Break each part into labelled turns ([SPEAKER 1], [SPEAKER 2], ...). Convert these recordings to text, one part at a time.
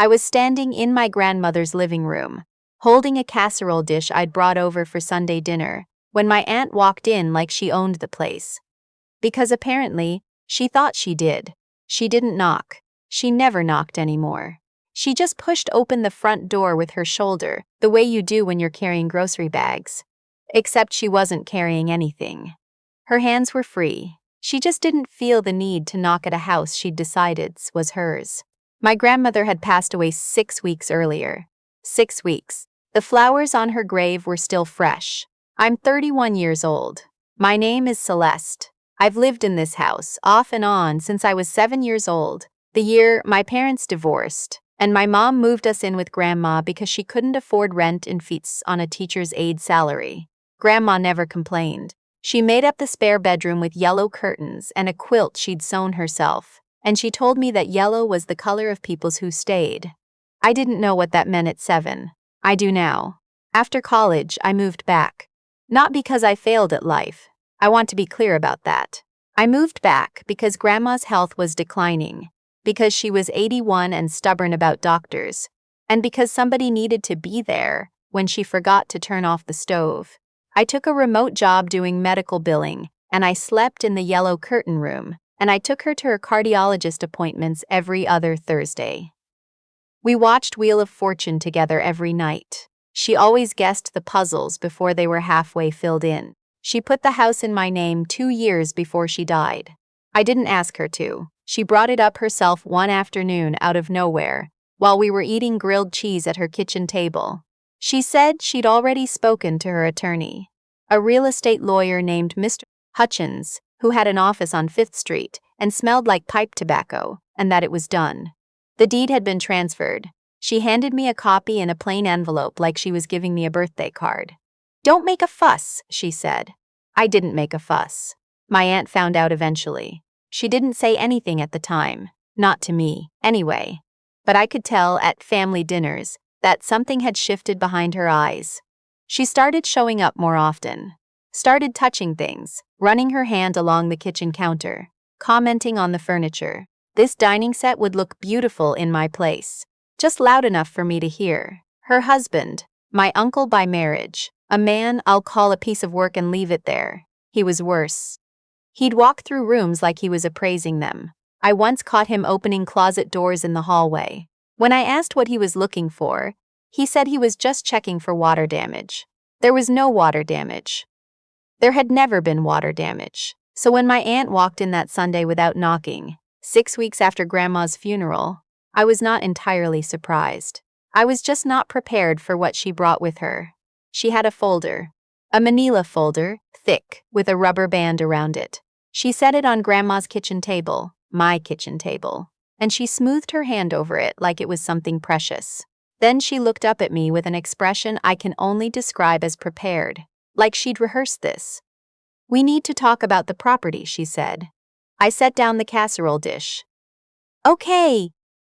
[SPEAKER 1] I was standing in my grandmother's living room, holding a casserole dish I'd brought over for Sunday dinner, when my aunt walked in like she owned the place. Because apparently, she thought she did. She didn't knock. She never knocked anymore. She just pushed open the front door with her shoulder, the way you do when you're carrying grocery bags. Except she wasn't carrying anything. Her hands were free. She just didn't feel the need to knock at a house she'd decided was hers. My grandmother had passed away 6 weeks earlier. 6 weeks. The flowers on her grave were still fresh. I'm 31 years old. My name is Celeste. I've lived in this house, off and on, since I was 7 years old, the year my parents divorced, and my mom moved us in with Grandma because she couldn't afford rent and fees on a teacher's aide salary. Grandma never complained. She made up the spare bedroom with yellow curtains and a quilt she'd sewn herself, and she told me that yellow was the color of peoples who stayed. I didn't know what that meant at 7. I do now. After college, I moved back. Not because I failed at life. I want to be clear about that. I moved back because Grandma's health was declining, because she was 81 and stubborn about doctors, and because somebody needed to be there when she forgot to turn off the stove. I took a remote job doing medical billing, and I slept in the yellow curtain room, and I took her to her cardiologist appointments every other Thursday. We watched Wheel of Fortune together every night. She always guessed the puzzles before they were halfway filled in. She put the house in my name 2 years before she died. I didn't ask her to. She brought it up herself one afternoon out of nowhere, while we were eating grilled cheese at her kitchen table. She said she'd already spoken to her attorney, a real estate lawyer named Mr. Hutchins, who had an office on 5th Street and smelled like pipe tobacco, and that it was done. The deed had been transferred. She handed me a copy in a plain envelope like she was giving me a birthday card. "Don't make a fuss," she said. I didn't make a fuss. My aunt found out eventually. She didn't say anything at the time, not to me, anyway. But I could tell at family dinners that something had shifted behind her eyes. She started showing up more often, started touching things, running her hand along the kitchen counter, commenting on the furniture. This dining set would look beautiful in my place, just loud enough for me to hear. Her husband, my uncle by marriage, a man I'll call a piece of work and leave it there. He was worse. He'd walk through rooms like he was appraising them. I once caught him opening closet doors in the hallway. When I asked what he was looking for, he said he was just checking for water damage. There was no water damage. There had never been water damage. So when my aunt walked in that Sunday without knocking, 6 weeks after Grandma's funeral, I was not entirely surprised. I was just not prepared for what she brought with her. She had a folder. A manila folder, thick, with a rubber band around it. She set it on Grandma's kitchen table, my kitchen table, and she smoothed her hand over it like it was something precious. Then she looked up at me with an expression I can only describe as prepared, like she'd rehearsed this. "We need to talk about the property," she said. I set down the casserole dish. "Okay."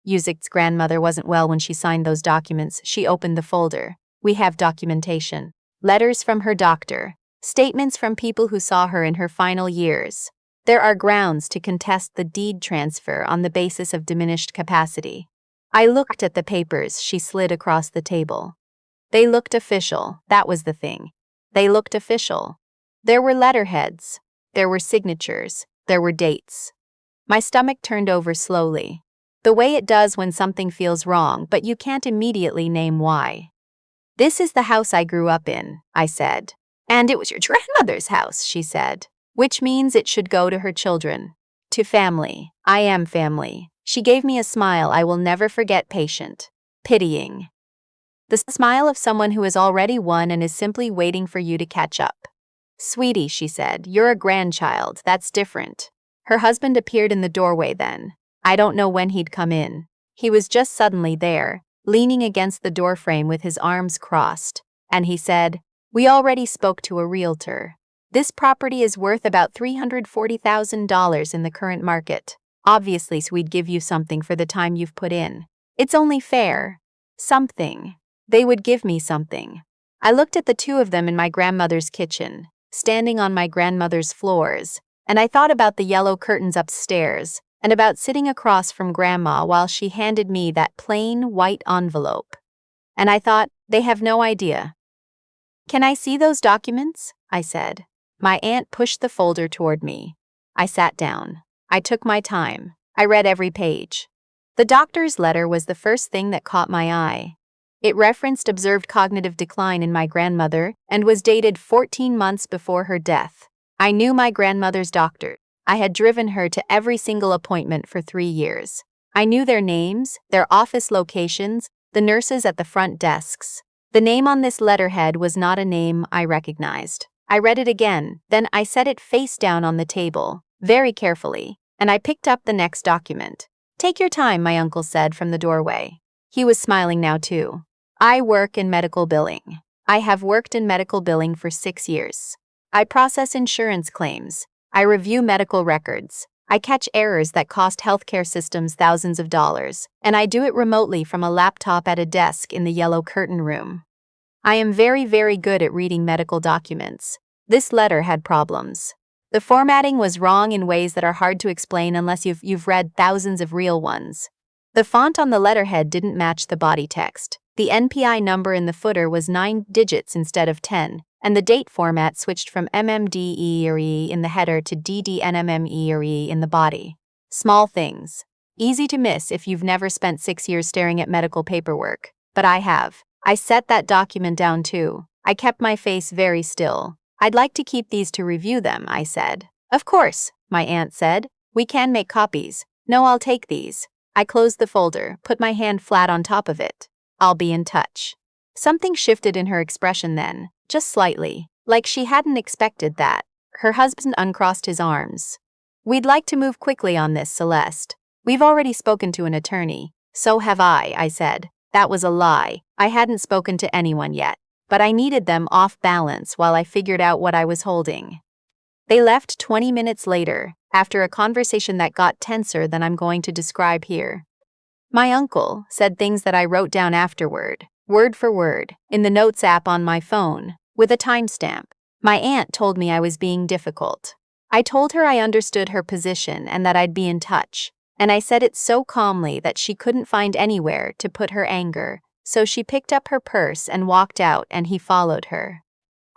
[SPEAKER 1] Yuzik's grandmother wasn't well when she signed those documents. She opened the folder. We have documentation. Letters from her doctor. Statements from people who saw her in her final years. There are grounds to contest the deed transfer on the basis of diminished capacity. I looked at the papers she slid across the table. They looked official, that was the thing. They looked official. There were letterheads. There were signatures. There were dates. My stomach turned over slowly. The way it does when something feels wrong, but you can't immediately name why. "This is the house I grew up in," I said. "And it was your grandmother's house," she said. "Which means it should go to her children. To family. I am family." She gave me a smile I will never forget, patient, pitying. The smile of someone who has already won and is simply waiting for you to catch up. "Sweetie," she said, "you're a grandchild, that's different." Her husband appeared in the doorway then. I don't know when he'd come in. He was just suddenly there, leaning against the doorframe with his arms crossed, and he said, "We already spoke to a realtor. This property is worth about $340,000 in the current market. Obviously, so we'd give you something for the time you've put in. It's only fair. Something. They would give me something." I looked at the two of them in my grandmother's kitchen, standing on my grandmother's floors, and I thought about the yellow curtains upstairs, and about sitting across from Grandma while she handed me that plain white envelope. And I thought, they have no idea. "Can I see those documents?" I said. My aunt pushed the folder toward me. I sat down. I took my time. I read every page. The doctor's letter was the first thing that caught my eye. It referenced observed cognitive decline in my grandmother and was dated 14 months before her death. I knew my grandmother's doctor. I had driven her to every single appointment for 3 years. I knew their names, their office locations, the nurses at the front desks. The name on this letterhead was not a name I recognized. I read it again, then I set it face down on the table, very carefully, and I picked up the next document. "Take your time," my uncle said from the doorway. He was smiling now too. "I work in medical billing. I have worked in medical billing for 6 years. I process insurance claims. I review medical records. I catch errors that cost healthcare systems thousands of dollars, and I do it remotely from a laptop at a desk in the yellow curtain room. I am very, very good at reading medical documents." This letter had problems. The formatting was wrong in ways that are hard to explain unless you've read thousands of real ones. The font on the letterhead didn't match the body text. The NPI number in the footer was 9 digits instead of 10, and the date format switched from MMDE in the header to DDNMME in the body. Small things. Easy to miss if you've never spent 6 years staring at medical paperwork. But I have. I set that document down too. I kept my face very still. "I'd like to keep these to review them," I said. "Of course," my aunt said. "We can make copies." "No, I'll take these." I closed the folder, put my hand flat on top of it. "I'll be in touch." Something shifted in her expression then, just slightly, like she hadn't expected that. Her husband uncrossed his arms. "We'd like to move quickly on this, Celeste. We've already spoken to an attorney." "So have I said. That was a lie. I hadn't spoken to anyone yet, but I needed them off balance while I figured out what I was holding. They left 20 minutes later, after a conversation that got tenser than I'm going to describe here. My uncle said things that I wrote down afterward, word for word, in the Notes app on my phone, with a timestamp. My aunt told me I was being difficult. I told her I understood her position and that I'd be in touch, and I said it so calmly that she couldn't find anywhere to put her anger, so she picked up her purse and walked out, and he followed her.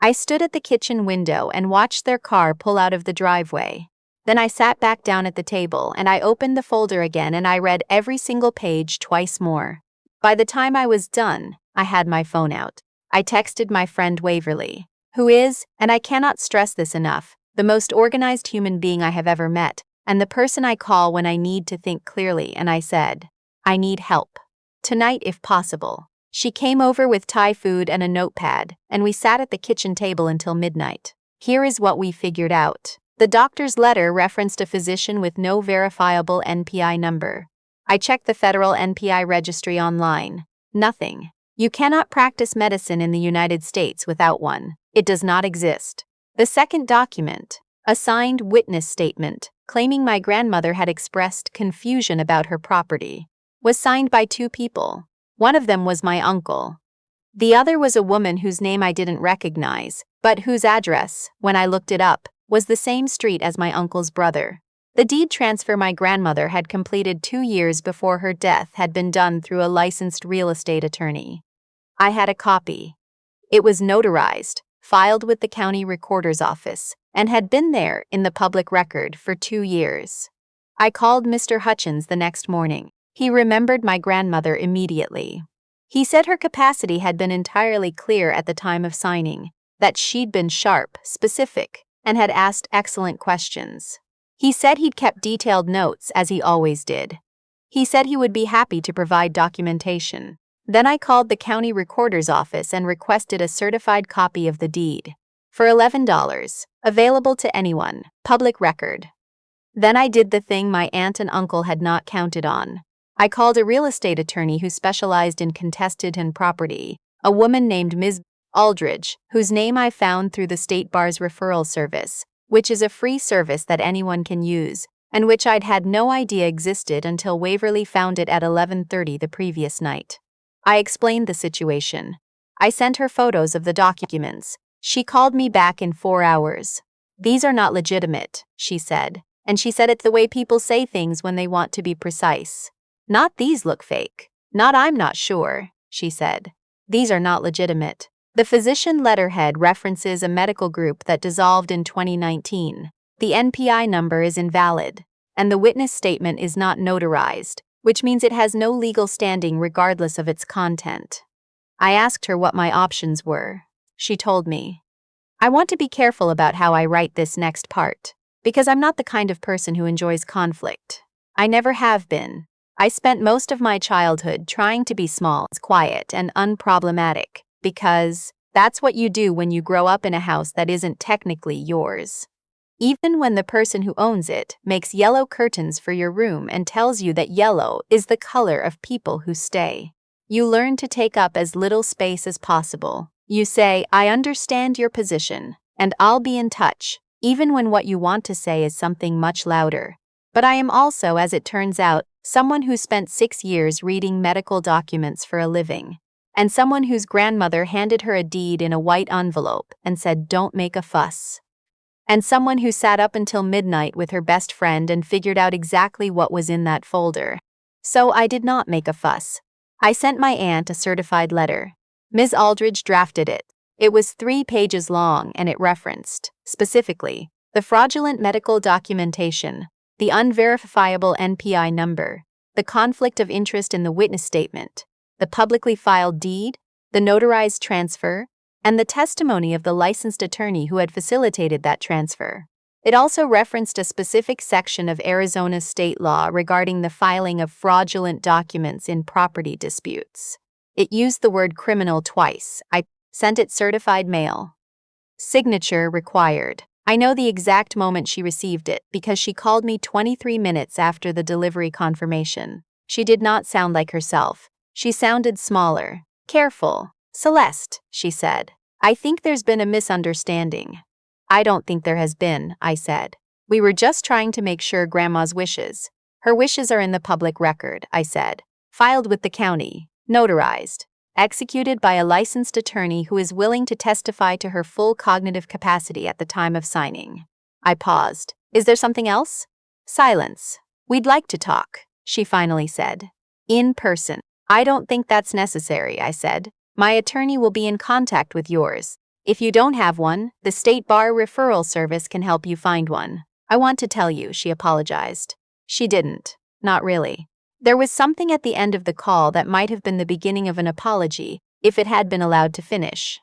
[SPEAKER 1] I stood at the kitchen window and watched their car pull out of the driveway. Then I sat back down at the table and I opened the folder again and I read every single page twice more. By the time I was done, I had my phone out. I texted my friend Waverly, who is, and I cannot stress this enough, the most organized human being I have ever met, and the person I call when I need to think clearly, and I said, "I need help. Tonight if possible." She came over with Thai food and a notepad, and we sat at the kitchen table until midnight. Here is what we figured out. The doctor's letter referenced a physician with no verifiable NPI number. I checked the federal NPI registry online. Nothing. You cannot practice medicine in the United States without one. It does not exist. The second document, a signed witness statement, claiming my grandmother had expressed confusion about her property, was signed by 2 people. One of them was my uncle. The other was a woman whose name I didn't recognize, but whose address, when I looked it up, was the same street as my uncle's brother. The deed transfer my grandmother had completed 2 years before her death had been done through a licensed real estate attorney. I had a copy. It was notarized, filed with the county recorder's office, and had been there in the public record for 2 years. I called Mr. Hutchins the next morning. He remembered my grandmother immediately. He said her capacity had been entirely clear at the time of signing, that she'd been sharp, specific, and had asked excellent questions. He said he'd kept detailed notes, as he always did. He said he would be happy to provide documentation. Then I called the county recorder's office and requested a certified copy of the deed. For $11, available to anyone, public record. Then I did the thing my aunt and uncle had not counted on. I called a real estate attorney who specialized in contested property, a woman named Ms. Aldridge, whose name I found through the State Bar's referral service, which is a free service that anyone can use, and which I'd had no idea existed until Waverly found it at 11:30 the previous night. I explained the situation. I sent her photos of the documents. She called me back in 4 hours. "These are not legitimate," she said. and she said it's the way people say things when they want to be precise. Not these look fake. Not I'm not sure, she said. These are not legitimate. The physician letterhead references a medical group that dissolved in 2019. The NPI number is invalid, and the witness statement is not notarized, which means it has no legal standing regardless of its content. I asked her what my options were. She told me, I want to be careful about how I write this next part, because I'm not the kind of person who enjoys conflict. I never have been. I spent most of my childhood trying to be small, quiet, and unproblematic, because that's what you do when you grow up in a house that isn't technically yours. Even when the person who owns it makes yellow curtains for your room and tells you that yellow is the color of people who stay. You learn to take up as little space as possible. You say, I understand your position, and I'll be in touch, even when what you want to say is something much louder. But I am also, as it turns out, someone who spent 6 years reading medical documents for a living, and someone whose grandmother handed her a deed in a white envelope and said, don't make a fuss. And someone who sat up until midnight with her best friend and figured out exactly what was in that folder. So I did not make a fuss. I sent my aunt a certified letter. Ms. Aldridge drafted it. It was 3 pages long and it referenced, specifically, the fraudulent medical documentation, the unverifiable NPI number, the conflict of interest in the witness statement, the publicly filed deed, the notarized transfer, and the testimony of the licensed attorney who had facilitated that transfer. It also referenced a specific section of Arizona's state law regarding the filing of fraudulent documents in property disputes. It used the word criminal twice. I sent it certified mail. Signature required. I know the exact moment she received it because she called me 23 minutes after the delivery confirmation. She did not sound like herself. She sounded smaller. Careful. Celeste, she said. I think there's been a misunderstanding. I don't think there has been, I said. We were just trying to make sure Grandma's wishes. Her wishes are in the public record, I said. Filed with the county. Notarized. Executed by a licensed attorney who is willing to testify to her full cognitive capacity at the time of signing. I paused. Is there something else? Silence. We'd like to talk, she finally said. In person. I don't think that's necessary, I said. My attorney will be in contact with yours. If you don't have one, the State Bar Referral Service can help you find one. I want to tell you, she apologized. She didn't. Not really. There was something at the end of the call that might have been the beginning of an apology, if it had been allowed to finish.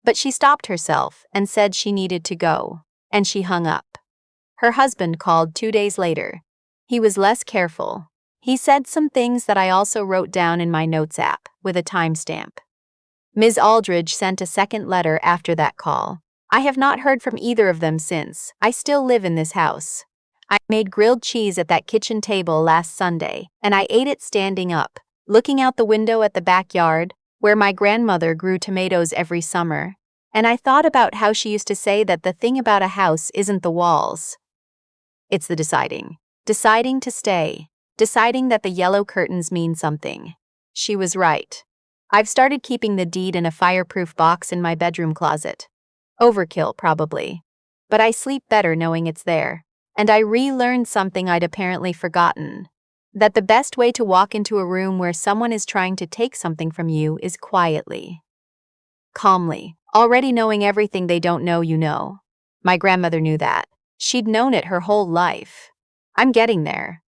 [SPEAKER 1] But she stopped herself and said she needed to go, and she hung up. Her husband called 2 days later. He was less careful. He said some things that I also wrote down in my notes app, with a timestamp. Ms. Aldridge sent a second letter after that call. I have not heard from either of them since. I still live in this house. I made grilled cheese at that kitchen table last Sunday, and I ate it standing up, looking out the window at the backyard, where my grandmother grew tomatoes every summer. And I thought about how she used to say that the thing about a house isn't the walls. It's the deciding. Deciding to stay. Deciding that the yellow curtains mean something. She was right. I've started keeping the deed in a fireproof box in my bedroom closet. Overkill, probably. But I sleep better knowing it's there. And I relearned something I'd apparently forgotten. That the best way to walk into a room where someone is trying to take something from you is quietly. Calmly, already knowing everything they don't know you know. My grandmother knew that. She'd known it her whole life. I'm getting there.